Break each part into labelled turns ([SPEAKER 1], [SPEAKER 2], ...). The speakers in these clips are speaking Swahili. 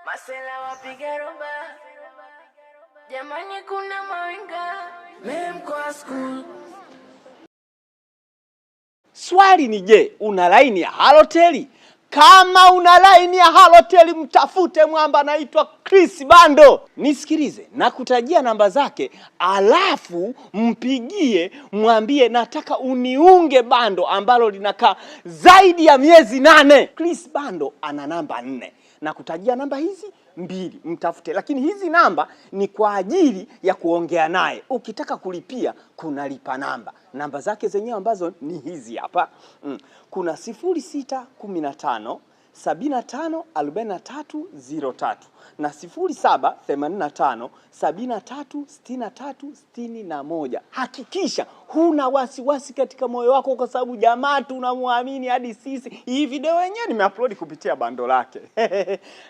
[SPEAKER 1] Masela wapiga roba, jamani kuna mawinga memkwa school.
[SPEAKER 2] Swali ni je, una line ya Halotel? Kama una line ya Halotel mtafute mwamba anaitwa Chris Bando. Nisikilize, nakutajia namba zake, alafu mpigie mwambie nataka uniunge bando ambalo linakaa zaidi ya miezi 8. Chris Bando ana namba 4. Nakutajia namba hizi 2, mtafute. Lakini hizi namba ni kwa ajili ya kuongea naye. Ukitaka kulipia kuna lipa namba. Namba zake zenyewe ambazo ni hizi hapa. Kuna 0615 75 43 03 na 0785 73 63 61. Hakikisha huna wasiwasi katika moyo wako, kwa sababu jamaa tunamwamini hadi sisi. Hii video yenyewe nimeupload kupitia bando lake.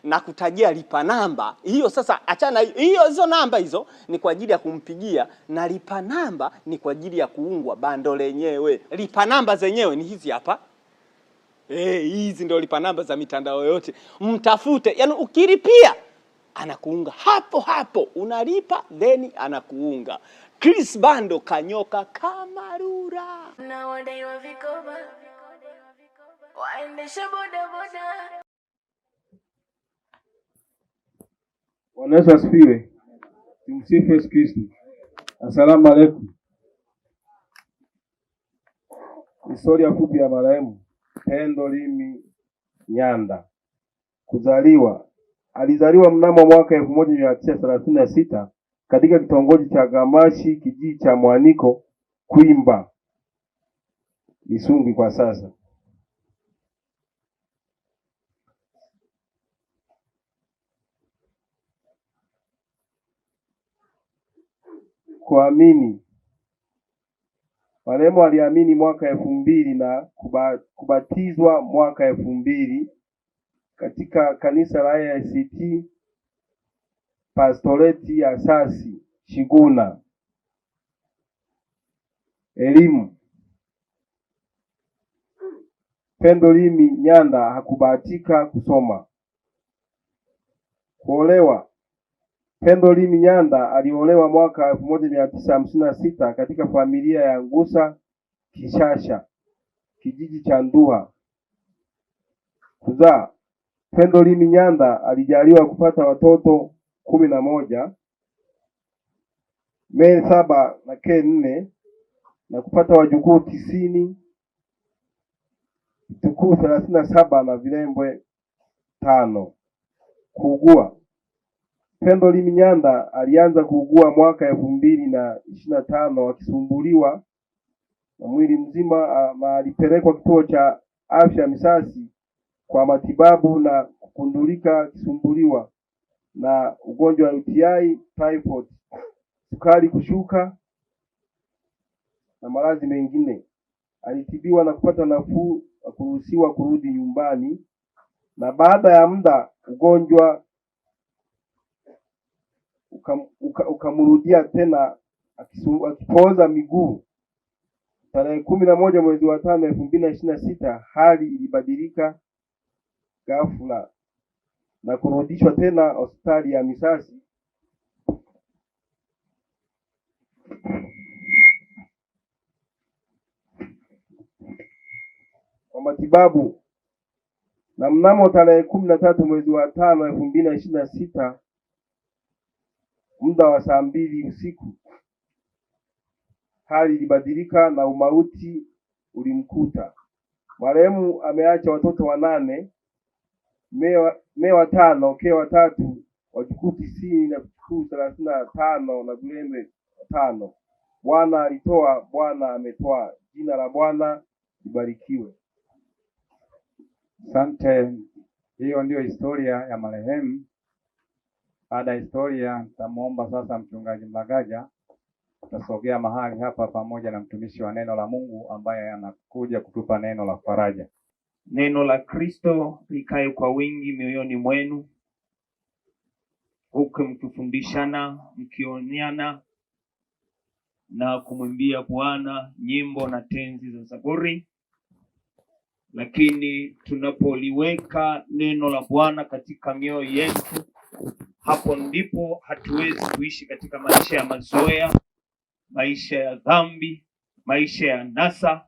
[SPEAKER 2] Na kutajia lipa namba hiyo. Sasa achana hiyo, hizo namba hizo ni kwa ajili ya kumpigia, na lipa namba ni kwa ajili ya kuungwa bando lenyewe. Lipa namba zenyewe ni hizi hapa. Hizi ndio lipa namba za mitandao yote. Mtafute, yani ukilipia anakuunga hapo hapo, unalipa then anakuunga. Chris Bando kanyoka kama rura.
[SPEAKER 1] Na wadai wa vikoba, waendesha boda boda.
[SPEAKER 3] Bwana Yesu asifiwe. Tumsifu Yesu Kristo. Asalamu alaykum. Historia fupi ya marehemu Pendo Limi Nyanda. Kuzaliwa. Alizaliwa mnamo mwaka 1936 katika kitongoji cha Gamashi, kijiji cha Mwaniko, Kwimba, Isungi kwa sasa. Kuamini. Marehemu aliamini mwaka 2000 na kubatizwa mwaka 2000 katika kanisa la AICT Pastoreti ya Sasi Shiguna. Elimu. Pendo Limi Nyanda hakubahatika kusoma. Kuolewa. Pendo Limi Nyanda aliolewa mwaka 1956 katika familia ya Ngusa Kishasha, kijiji cha Nduha. Kuzaa. Pendo Limi Nyanda alijaliwa kupata watoto 11, Mei 7 na Ke 4, na kupata wajukuu 90, vitukuu 37 na vilembwe 5. Kuugua. Pendo Limi Nyanda alianza kuugua mwaka 2025 akisumbuliwa na mwili mzima, na alipelekwa kituo cha afya Misasi kwa matibabu na kugundulika akisumbuliwa na ugonjwa wa UTI, typhoid, sukari kushuka na maradhi mengine. Alitibiwa na kupata nafuu na kuruhusiwa kurudi nyumbani, na baada ya muda ugonjwa ukamrudia tena akipooza miguu. Tarehe 11 mwezi wa 5 2026 hali ilibadilika ghafla na kurudishwa tena hospitali ya Misasi kwa matibabu, na mnamo tarehe 13 mwezi wa 5 2026 muda wa saa 2 usiku hali ilibadilika na umauti ulimkuta. Marehemu ameacha watoto 8, Mei 5, Ke 3, wajukuu 90 na vitukuu 35 na vilembwe 5. Bwana alitoa, Bwana ametoa. Jina la Bwana libarikiwe.
[SPEAKER 4] Asante. Hiyo ndio historia ya marehemu. Baada ya historia, nitamuomba sasa mchungaji Mlagaja tutasogea mahali hapa pamoja na mtumishi wa neno la Mungu ambaye anakuja kutupa neno la faraja.
[SPEAKER 5] Neno la Kristo likae kwa wingi mioyoni mwenu, huku mkifundishana, mkionyana na kumwimbia Bwana nyimbo na tenzi za Zaburi lakini tunapoliweka neno la Bwana katika mioyo yetu, hapo ndipo hatuwezi kuishi katika maisha ya mazoea, maisha ya dhambi, maisha ya nasa.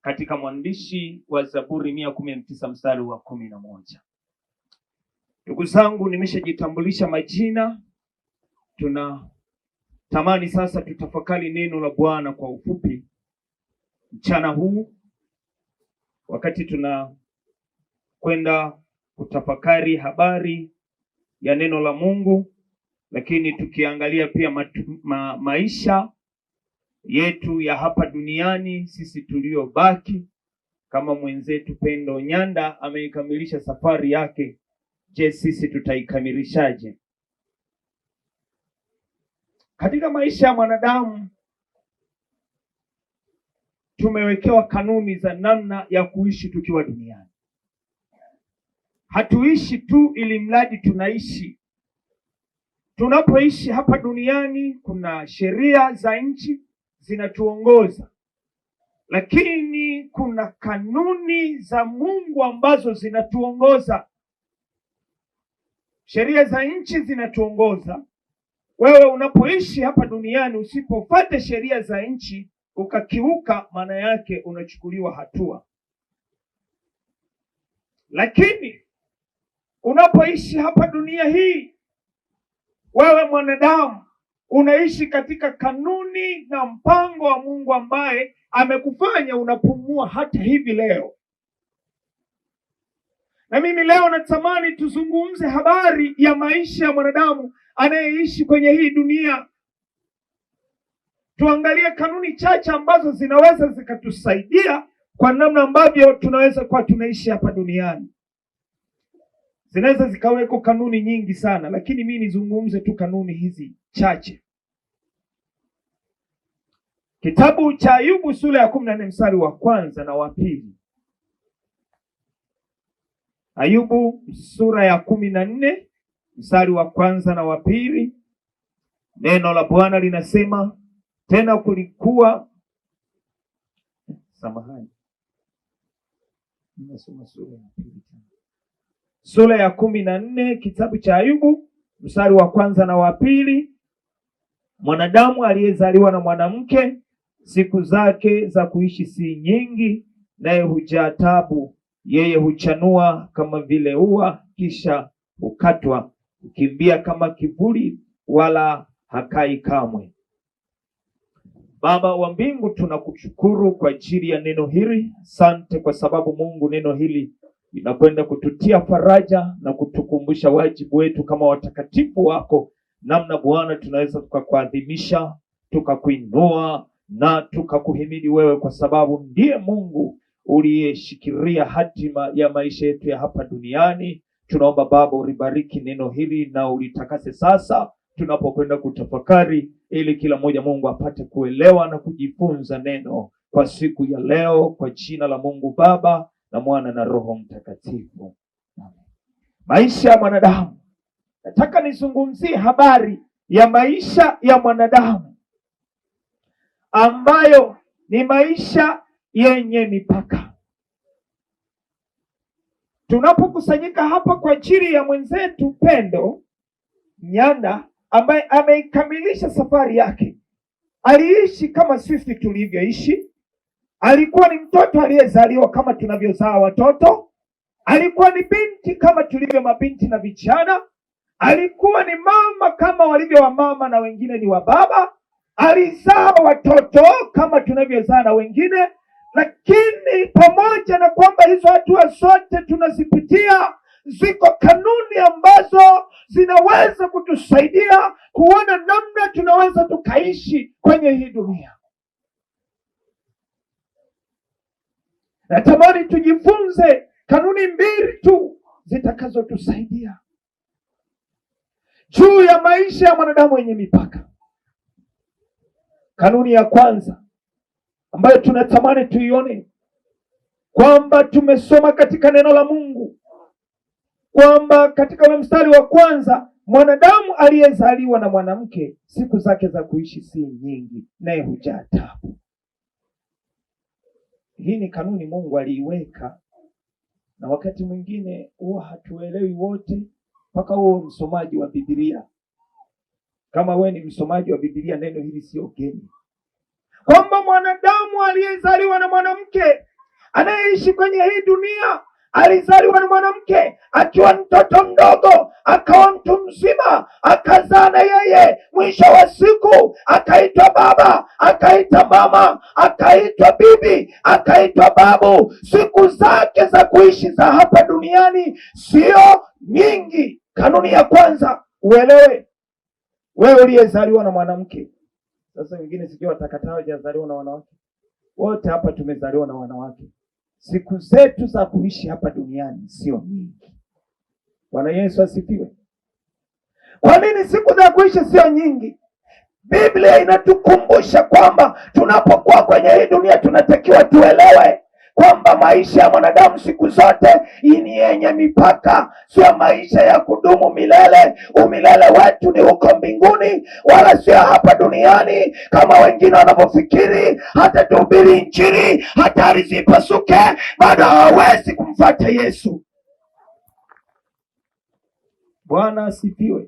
[SPEAKER 5] Katika mwandishi wa Zaburi 119 mstari wa 11. Ndugu zangu, nimeshajitambulisha majina. Tunatamani sasa tutafakari neno la Bwana kwa ufupi mchana huu, wakati tunakwenda kutafakari habari ya neno la Mungu, lakini tukiangalia pia maisha yetu ya hapa duniani, sisi tuliobaki. Kama mwenzetu Pendo Nyanda ameikamilisha safari yake, je, sisi tutaikamilishaje? Katika maisha ya mwanadamu tumewekewa kanuni za namna ya kuishi tukiwa duniani. Hatuishi tu ili mradi tunaishi. Tunapoishi hapa duniani kuna sheria za nchi zinatuongoza, lakini kuna kanuni za Mungu ambazo zinatuongoza. Sheria za nchi zinatuongoza. Wewe unapoishi hapa duniani, usipofuata sheria za nchi ukakiuka, maana yake unachukuliwa hatua. Lakini unapoishi hapa dunia hii, wewe mwanadamu unaishi katika kanuni na mpango wa Mungu ambaye amekufanya unapumua hata hivi leo. Na mimi leo natamani tuzungumze habari ya maisha ya mwanadamu anayeishi kwenye hii dunia. Tuangalie kanuni chache ambazo zinaweza zikatusaidia kwa namna ambavyo tunaweza kuwa tunaishi hapa duniani. Zinaweza zikaweko kanuni nyingi sana, lakini mimi nizungumze tu kanuni hizi chache. Kitabu cha Ayubu sura ya 14 mstari wa 1 na wa 2. Ayubu sura ya 14 mstari wa 1 na wa 2. Neno la Bwana linasema, tena kulikuwa sura ya 14 kitabu cha Ayubu mstari wa 1 na wa 2. Mwanadamu aliyezaliwa na mwanamke, siku zake za kuishi si nyingi, naye hujaa taabu. Yeye huchanua kama vile ua, kisha hukatwa, hukimbia kama kivuli, wala hakai kamwe. Baba wa mbingu, tunakushukuru kwa ajili ya neno hili. Asante kwa sababu Mungu, neno hili linakwenda kututia faraja na kutukumbusha wajibu wetu kama watakatifu wako, namna Bwana tunaweza tukakuadhimisha, tukakuinua na tukakuhimidi wewe, kwa sababu ndiye Mungu uliyeshikilia hatima ya maisha yetu ya hapa duniani. Tunaomba Baba ulibariki neno hili na ulitakase sasa tunapokwenda kutafakari, ili kila mmoja Mungu apate kuelewa na kujifunza neno kwa siku ya leo, kwa jina la Mungu Baba na Mwana na Roho Mtakatifu. Maisha ya mwanadamu. Nataka nizungumzie habari ya maisha ya mwanadamu ambayo ni maisha yenye mipaka. Tunapokusanyika hapa kwa ajili ya mwenzetu Pendo Nyanda ambaye ameikamilisha safari yake, aliishi kama sisi tulivyoishi. Alikuwa ni mtoto aliyezaliwa kama tunavyozaa watoto. Alikuwa ni binti kama tulivyo mabinti na vijana. Alikuwa ni mama kama walivyo wa mama na wengine ni wa baba. Alizaa watoto kama tunavyozaa na wengine. Lakini pamoja na kwamba hizo hatua zote tunazipitia, ziko kanuni ambazo zinaweza kutusaidia kuona namna tunaweza tukaishi kwenye hii dunia. Natamani tujifunze kanuni mbili tu zitakazotusaidia juu ya maisha ya mwanadamu yenye mipaka. Kanuni ya kwanza ambayo tunatamani tuione, kwamba tumesoma katika neno la Mungu kwamba katika mstari wa 1, mwanadamu aliyezaliwa na mwanamke, siku zake za kuishi si nyingi, naye hujaa taabu. Hii ni kanuni Mungu aliiweka na wakati mwingine huwa hatuelewi wote, mpaka uwe msomaji wa Biblia. Kama wewe ni msomaji wa Biblia, neno hili sio geni, kwamba mwanadamu aliyezaliwa na mwanamke, anayeishi kwenye hii dunia, alizaliwa na mwanamke akiwa mtoto mdogo, akawa mtu mzima, akazaa na yeye, mwisho wa siku akaitwa baba, akaitwa mama, akaitwa bibi, akaitwa babu. Siku zake za kuishi za hapa duniani sio nyingi. Kanuni ya kwanza uelewe, wewe uliyezaliwa na mwanamke. Sasa wengine sijui watakataa hawajazaliwa na wanawake. Wote hapa tumezaliwa na wanawake. Siku zetu za kuishi hapa duniani sio nyingi. Bwana Yesu asifiwe. Kwa nini siku za kuishi sio nyingi? Biblia inatukumbusha kwamba tunapokuwa kwenye hii dunia tunatakiwa tuelewe kwamba maisha ya mwanadamu siku zote ni yenye mipaka, sio maisha ya kudumu milele. Umilele wetu ni huko mbinguni, wala sio hapa duniani kama wengine wanavyofikiri. Hata tuhubiri Injili, hata ardhi ipasuke, bado hawezi kumfuata Yesu. Bwana asifiwe.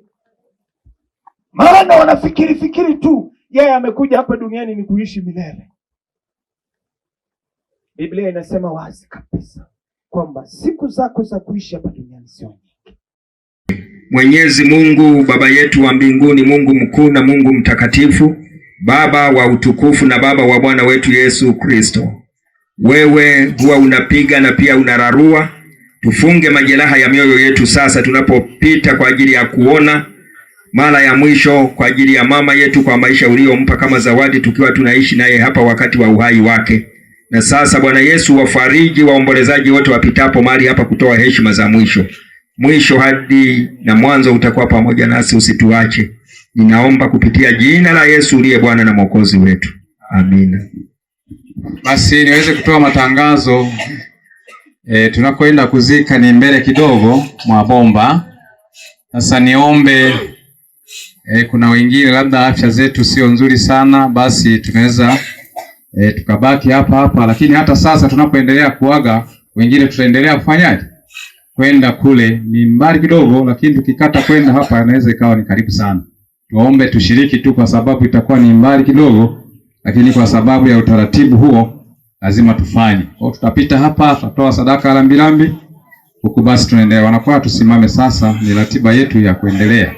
[SPEAKER 5] Maana wanafikiri tu yeye amekuja hapa duniani ni kuishi milele. Biblia inasema wazi kabisa kwamba siku zako za kuishi hapa duniani sio nyingi.
[SPEAKER 6] Mwenyezi Mungu Baba yetu wa mbinguni, Mungu mkuu na Mungu mtakatifu, Baba wa utukufu na Baba wa Bwana wetu Yesu Kristo, wewe huwa unapiga na pia unararua. Tufunge majeraha ya mioyo yetu sasa tunapopita kwa ajili ya kuona mara ya mwisho kwa ajili ya mama yetu, kwa maisha uliyompa kama zawadi tukiwa tunaishi naye hapa wakati wa uhai wake. Na sasa Bwana Yesu, wafariji waombolezaji wote wapitapo mahali hapa kutoa heshima za mwisho hadi na mwanzo utakuwa pamoja nasi, usituache. Ninaomba kupitia jina la Yesu uliye Bwana na Mwokozi wetu. Amina.
[SPEAKER 4] Basi niweze kutoa matangazo. Tunakoenda kuzika ni mbele kidogo mwa bomba. Sasa niombe, kuna wengine labda afya zetu sio nzuri sana, basi tunaweza tukabaki hapa, lakini hata sasa tunapoendelea kuaga wengine tutaendelea kufanyaje? Kwenda kule ni mbali kidogo, lakini tukikata kwenda hapa inaweza ikawa ni karibu sana. Tuombe tushiriki tu kwa sababu itakuwa ni mbali kidogo, lakini kwa sababu ya utaratibu huo lazima tufanye. Kwa tutapita hapa, tutatoa sadaka lambilambi, huku basi tunaendelea. Wanakuwa tusimame sasa, ni ratiba yetu ya kuendelea.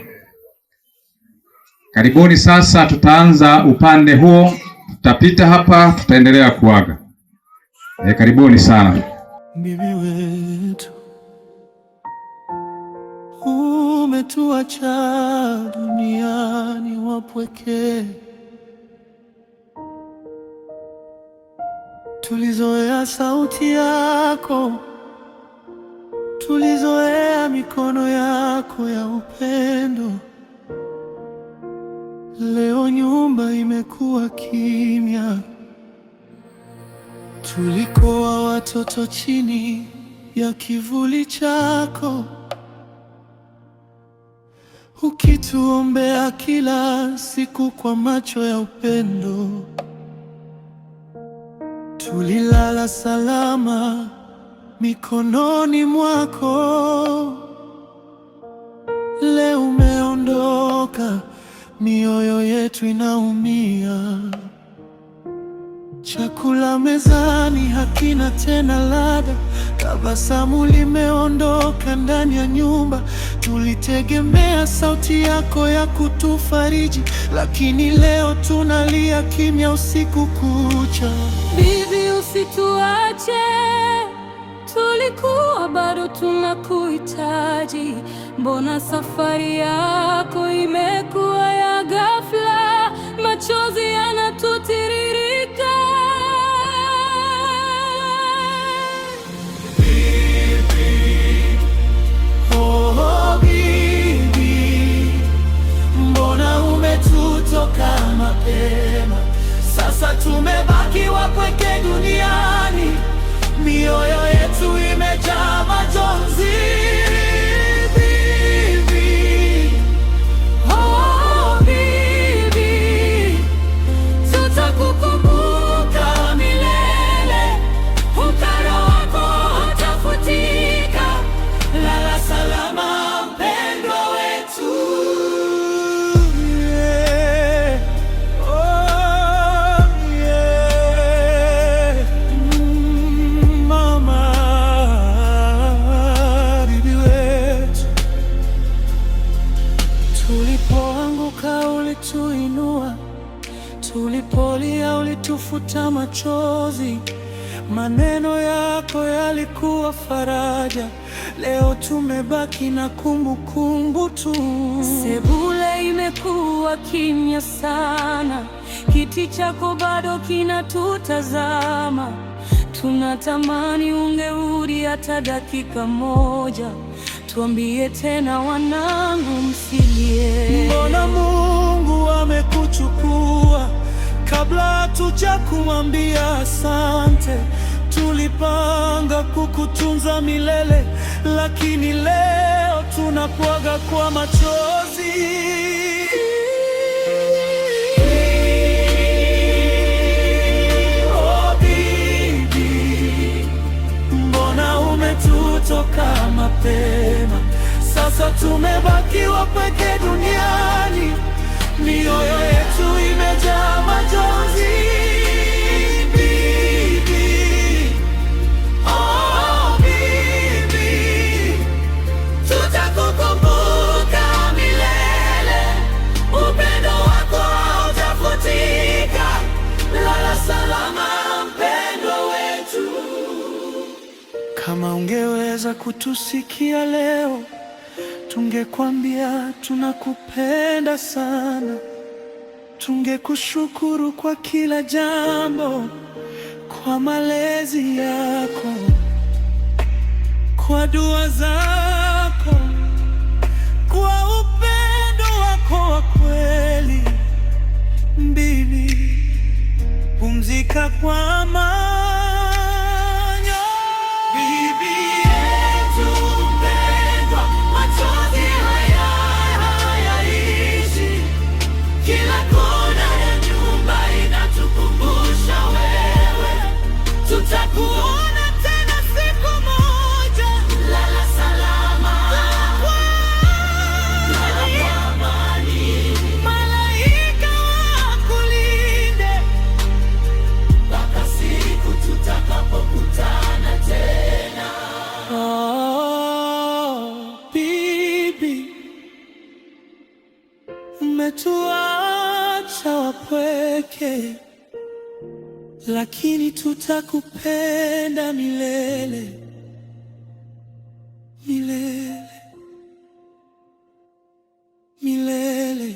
[SPEAKER 4] Karibuni sasa, tutaanza upande huo. Tutapita hapa, tutaendelea kuaga. Karibuni sana.
[SPEAKER 7] Bibi wetu, umetuacha duniani wapweke. Tulizoea sauti yako, tulizoea mikono yako ya upendo. Leo nyumba imekuwa kimya. Tulikuwa watoto chini ya kivuli chako, ukituombea kila siku kwa macho ya upendo. Tulilala salama mikononi mwako. Leo umeondoka, mioyo yetu inaumia. Chakula mezani hakina tena ladha, tabasamu limeondoka ndani ya nyumba. Tulitegemea sauti yako ya kutufariji, lakini leo tunalia kimya usiku kucha.
[SPEAKER 8] Bibi, usituache, tulikuwa bado tunakuhitaji. Mbona safari yako imekuwa ya ghafla, machozi yanatutiririka.
[SPEAKER 7] Bibi, oh bibi, mbona umetutoka mapema? Sasa tumebaki wapweke duniani, mioyo yetu imejaa majonzi.
[SPEAKER 8] Tutakukumbuka milele, upendo wako hutafutika.
[SPEAKER 7] ulitufuta machozi, maneno yako yalikuwa faraja. Leo tumebaki na kumbukumbu tu.
[SPEAKER 8] Sebule imekuwa kimya sana, kiti chako bado kinatutazama. Tunatamani ungerudi hata dakika moja, tuambie tena wanangu, msilie.
[SPEAKER 7] Mbona Mungu amekuchukua kabla hatuja kumwambia asante? Tulipanga kukutunza milele, lakini leo tunakuaga kwa machozi. Oh bibi, mbona umetutoka mapema? Sasa tumebakiwa peke duniani, mioyo yetu imejaa majonzi. Kama ungeweza kutusikia leo, tungekwambia tunakupenda sana. Tungekushukuru kwa kila jambo, kwa malezi yako, kwa dua zako, kwa upendo wako wa kweli. Bibi, pumzika kwa amani. Tutakuona tena siku moja. Lala salama. Lala kwa amani. Malaika wakulinde mpaka siku tutakapokutana tena. Oh, bibi, umetuacha wapweke, lakini tutakupenda milele, milele, milele.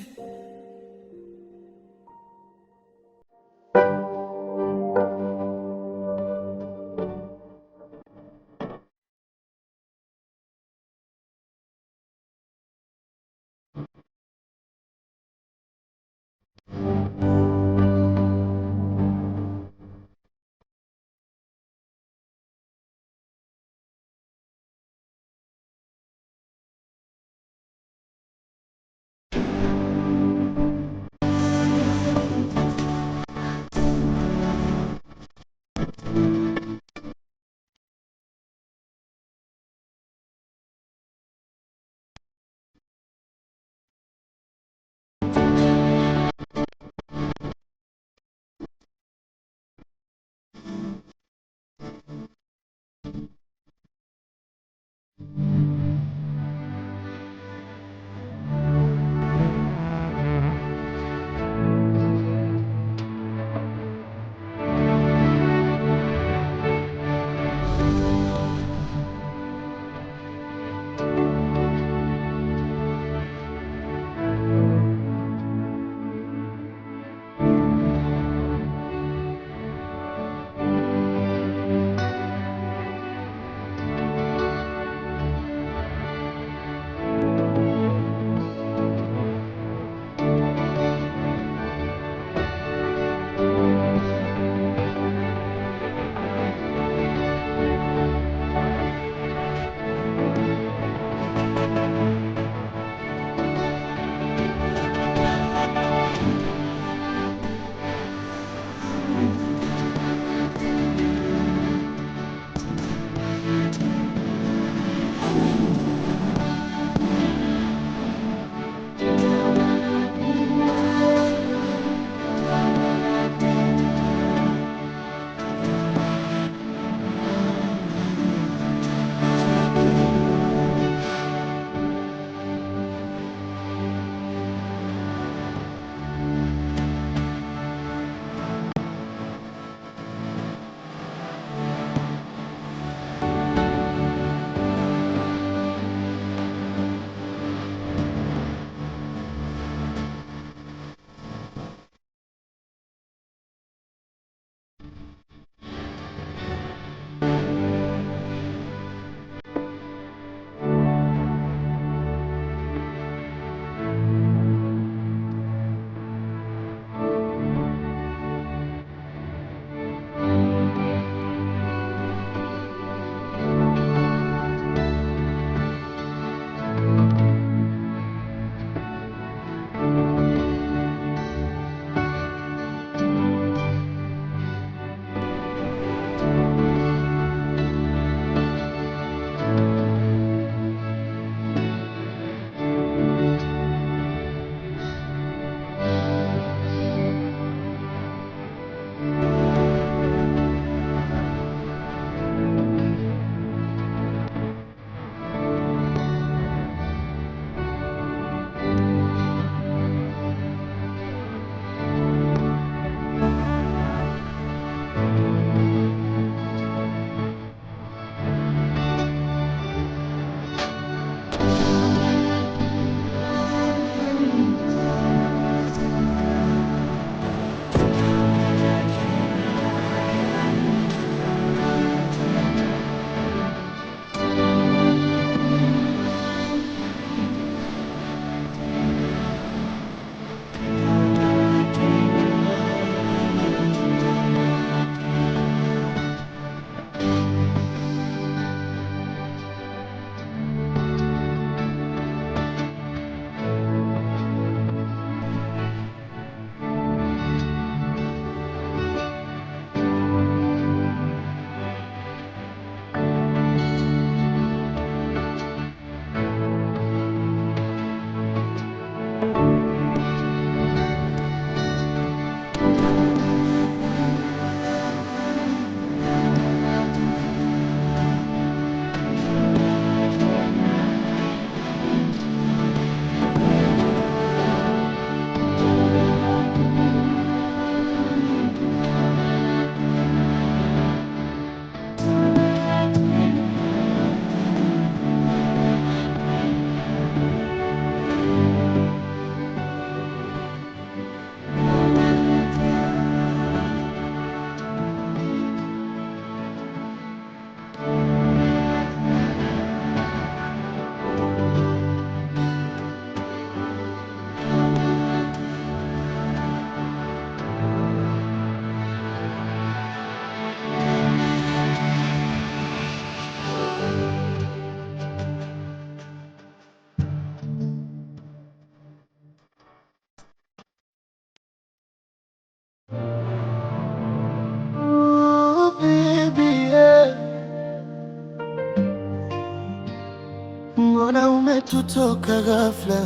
[SPEAKER 7] Mbona umetutoka ghafla?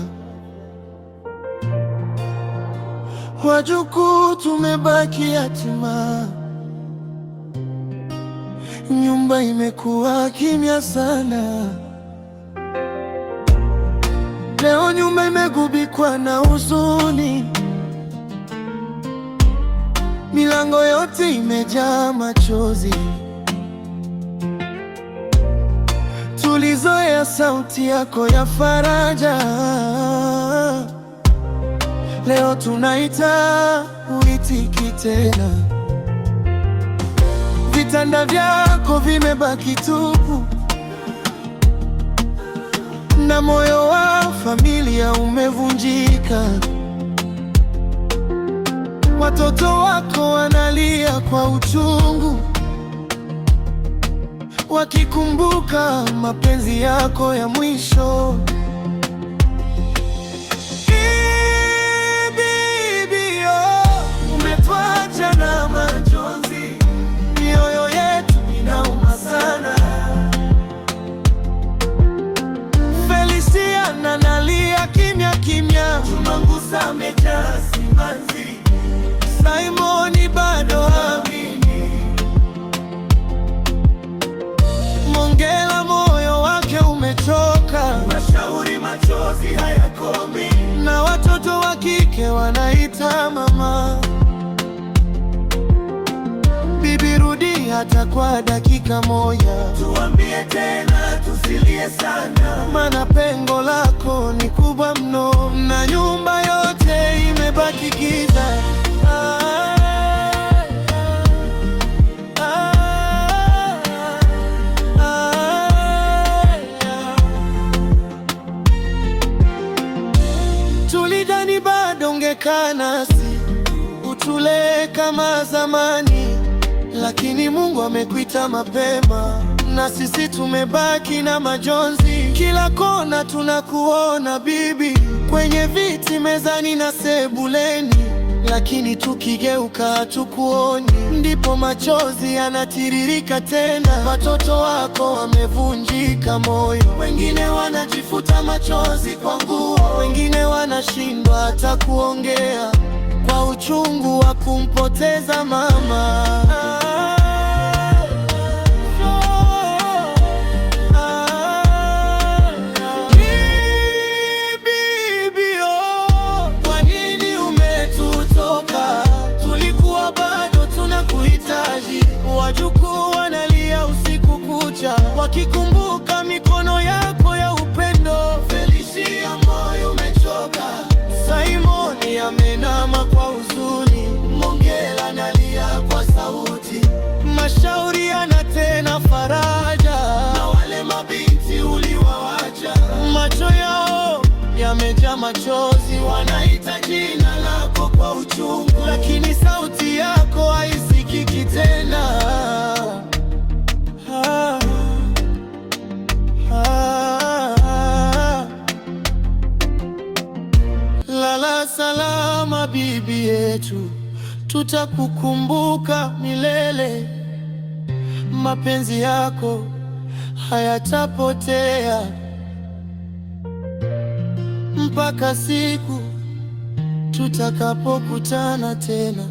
[SPEAKER 7] Wajukuu tumebaki yatima, nyumba imekuwa kimya sana. Leo nyumba imegubikwa na huzuni, milango yote imejaa machozi. Tulizoea sauti yako ya faraja, leo tunaita uitiki tena. Vitanda vyako vimebaki tupu, na moyo wa familia umevunjika. Watoto wako wanalia kwa uchungu, wakikumbuka mapenzi yako ya mwisho. Bibi, umetuacha na majonzi, mioyo yetu inauma sana. Feliciana analia kimya kimya, Jumangusa amejaa simanzi, Simoni bado haamini, Mongela moyo wake umechoka, Mashauri machozi hayakomi, na watoto wa kike wanaita mama. Bibi, rudi hata kwa dakika moja, tuambie tena, tusilie sana, maana pengo lako ni kubwa mno, na nyumba yote imebaki giza. Tulidhani bado ungekaa nasi, utule kama zamani, lakini Mungu amekuita mapema, na sisi tumebaki na majonzi. Kila kona tunakuona bibi, kwenye viti, mezani na sebuleni, lakini tukigeuka hatukuoni. Ndipo machozi yanatiririka tena. Watoto wako wamevunjika moyo, wengine wanajifuta machozi kwa nguo, wengine wanashindwa hata kuongea kwa uchungu wa kumpoteza mama. Wajukuu wanalia usiku kucha, wakikumbuka mikono yako ya upendo. Felicia moyo umechoka, Simoni amenama kwa huzuni, Mongela analia kwa sauti, Mashauri ana tena faraja, na wale mabinti uliwawacha, macho yao yamejaa machozi, wanaita jina lako kwa uchungu, lakini sauti yako haisikiki tena. Lala salama bibi yetu, tutakukumbuka milele, mapenzi yako hayatapotea. mpaka siku tutakapokutana tena.